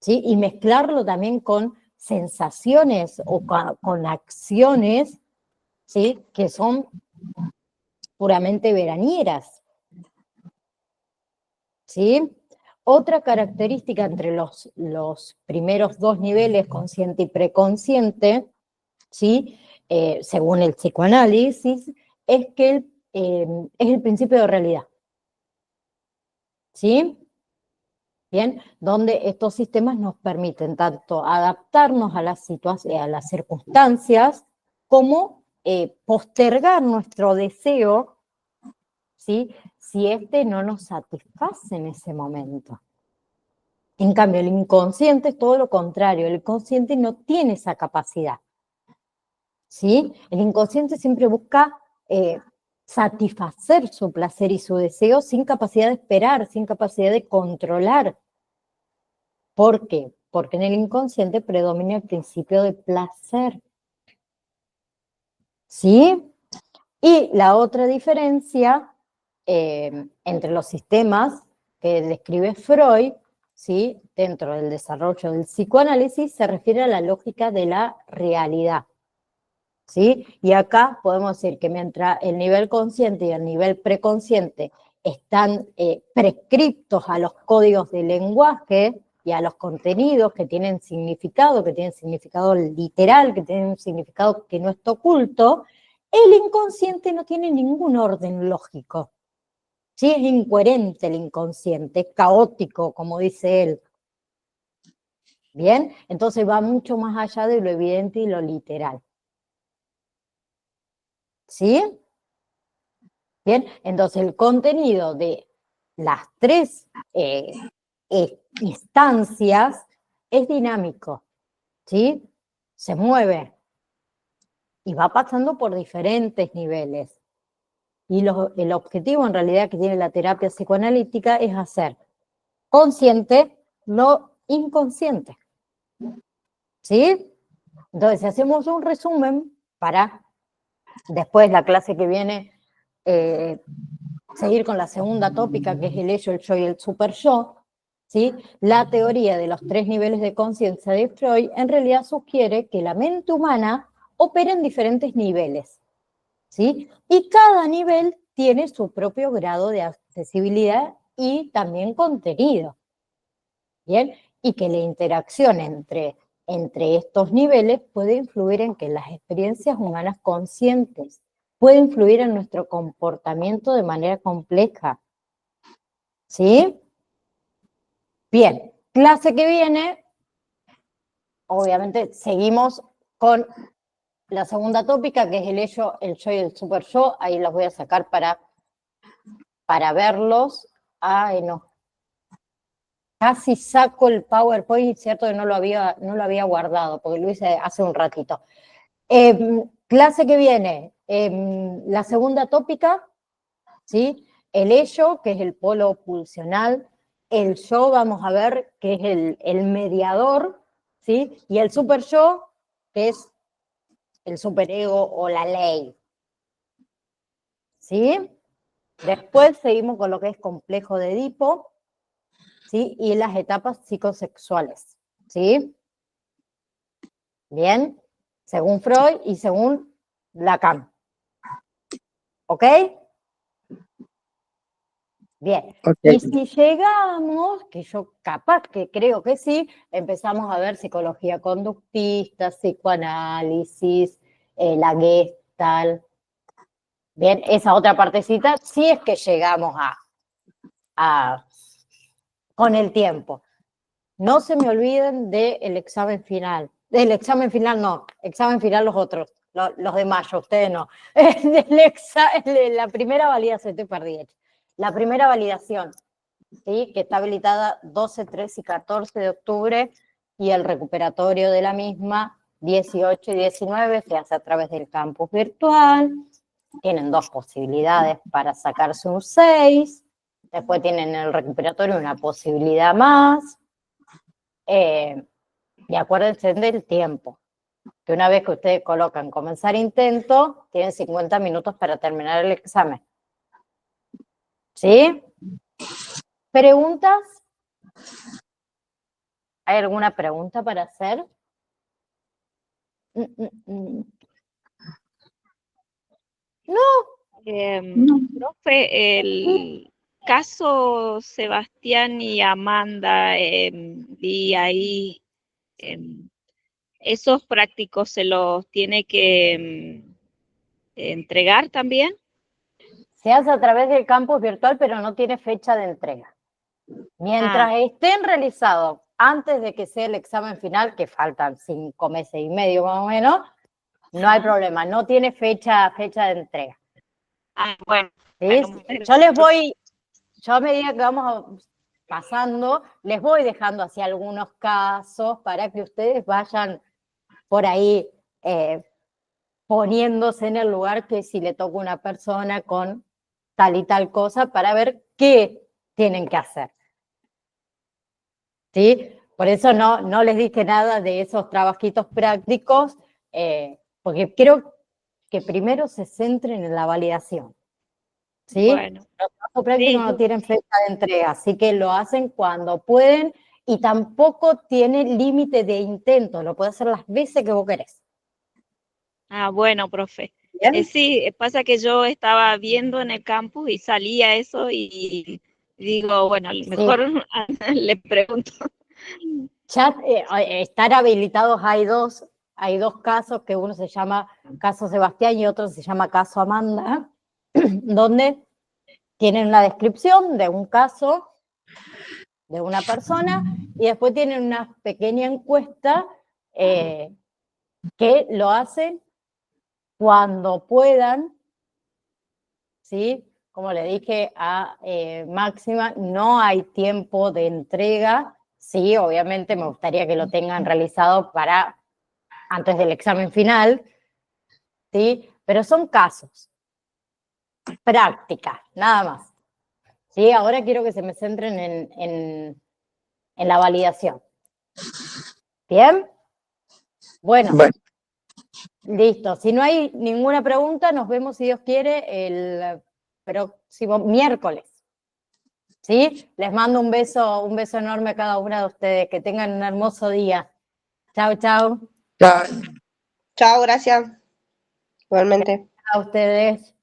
¿sí? Y mezclarlo también con sensaciones o con acciones, ¿sí? Que son puramente veranieras, ¿sí? Otra característica entre los primeros dos niveles, consciente y preconsciente, ¿sí? Según el psicoanálisis, es que es el principio de realidad, ¿sí? Bien, donde estos sistemas nos permiten tanto adaptarnos a las situaciones, a las circunstancias, como postergar nuestro deseo, ¿sí? Si este no nos satisface en ese momento. En cambio, el inconsciente es todo lo contrario, el consciente no tiene esa capacidad, ¿sí? El inconsciente siempre busca satisfacer su placer y su deseo sin capacidad de esperar, sin capacidad de controlar. ¿Por qué? Porque en el inconsciente predomina el principio de placer, ¿sí? Y la otra diferencia entre los sistemas que describe Freud, ¿sí? Dentro del desarrollo del psicoanálisis, se refiere a la lógica de la realidad, ¿sí? Y acá podemos decir que mientras el nivel consciente y el nivel preconsciente están prescriptos a los códigos de lenguaje y a los contenidos que tienen significado literal, que tienen un significado que no está oculto, el inconsciente no tiene ningún orden lógico. Sí, es incoherente el inconsciente, es caótico, como dice él. Bien, entonces va mucho más allá de lo evidente y lo literal. ¿Sí? Bien, entonces el contenido de las tres instancias es dinámico, ¿sí? Se mueve y va pasando por diferentes niveles. Y el objetivo en realidad que tiene la terapia psicoanalítica es hacer consciente lo inconsciente, ¿sí? Entonces, si hacemos un resumen para después la clase que viene seguir con la segunda tópica, que es el ello, el yo y el super yo, ¿sí? La teoría de los tres niveles de conciencia de Freud en realidad sugiere que la mente humana opera en diferentes niveles, ¿sí? Y cada nivel tiene su propio grado de accesibilidad y también contenido, ¿bien? Y que la interacción entre estos niveles puede influir en que las experiencias humanas conscientes puede influir en nuestro comportamiento de manera compleja, ¿sí? Bien, clase que viene, obviamente seguimos con la segunda tópica, que es el ello, el yo y el super yo. Ahí los voy a sacar para verlos. Ay, no. Casi saco el PowerPoint, cierto que no lo había guardado, porque lo hice hace un ratito. Clase que viene, la segunda tópica, ¿sí? El ello, que es el polo pulsional, el yo, vamos a ver, que es el mediador, ¿sí? Y el super yo, que es el superego o la ley, ¿sí? Después seguimos con lo que es complejo de Edipo, ¿sí? Y las etapas psicosexuales, ¿sí? Bien, según Freud y según Lacan. ¿Ok? Bien. Okay. Y si llegamos, que yo capaz que creo que sí, empezamos a ver psicología conductista, psicoanálisis, la Gestalt. Bien, esa otra partecita, si es que llegamos con el tiempo. No se me olviden del examen final. Del examen final no, examen final los otros, los de mayo, ustedes no. De la primera validación, estoy perdida. La primera validación, ¿sí? Que está habilitada 12, 13 y 14 de octubre, y el recuperatorio de la misma, 18 y 19, se hace a través del campus virtual. Tienen dos posibilidades para sacarse un 6, después tienen el recuperatorio una posibilidad más. Y acuérdense del tiempo, que una vez que ustedes colocan comenzar intento, tienen 50 minutos para terminar el examen. ¿Sí? ¿Preguntas? ¿Hay alguna pregunta para hacer? No. Profe, el caso Sebastián y Amanda, vi ahí, ¿esos prácticos se los tiene que entregar también? Se hace a través del campus virtual, pero no tiene fecha de entrega. Mientras estén realizados antes de que sea el examen final, que faltan 5 meses y medio más o menos, no hay problema, no tiene fecha de entrega. Bueno, ¿sí? bueno, Yo a medida que vamos pasando, les voy dejando así algunos casos para que ustedes vayan por ahí poniéndose en el lugar que si le toca una persona con tal y tal cosa para ver qué tienen que hacer. ¿Sí? Por eso no les dije nada de esos trabajitos prácticos, porque creo que primero se centren en la validación. ¿Sí? bueno, Los trabajos prácticos sí, no tienen fecha de entrega, así que lo hacen cuando pueden y tampoco tiene límite de intento, lo puedes hacer las veces que vos querés. bueno, profe. ¿Bien? Sí, pasa que yo estaba viendo en el campus y salía eso y digo, bueno, a lo mejor le pregunto. Ya estar habilitados hay dos casos, que uno se llama caso Sebastián y otro se llama caso Amanda, donde tienen una descripción de un caso de una persona y después tienen una pequeña encuesta que lo hacen cuando puedan, ¿sí? Como le dije a Máxima, no hay tiempo de entrega. Sí, obviamente me gustaría que lo tengan realizado para antes del examen final, ¿sí? Pero son casos, prácticas, nada más. ¿Sí? Ahora quiero que se me centren en la validación. ¿Bien? Bueno, listo. Si no hay ninguna pregunta, nos vemos, si Dios quiere, el próximo miércoles. ¿Sí? Les mando un beso enorme a cada una de ustedes. Que tengan un hermoso día. Chao, chao. Chao. Chao, gracias. Igualmente. A ustedes.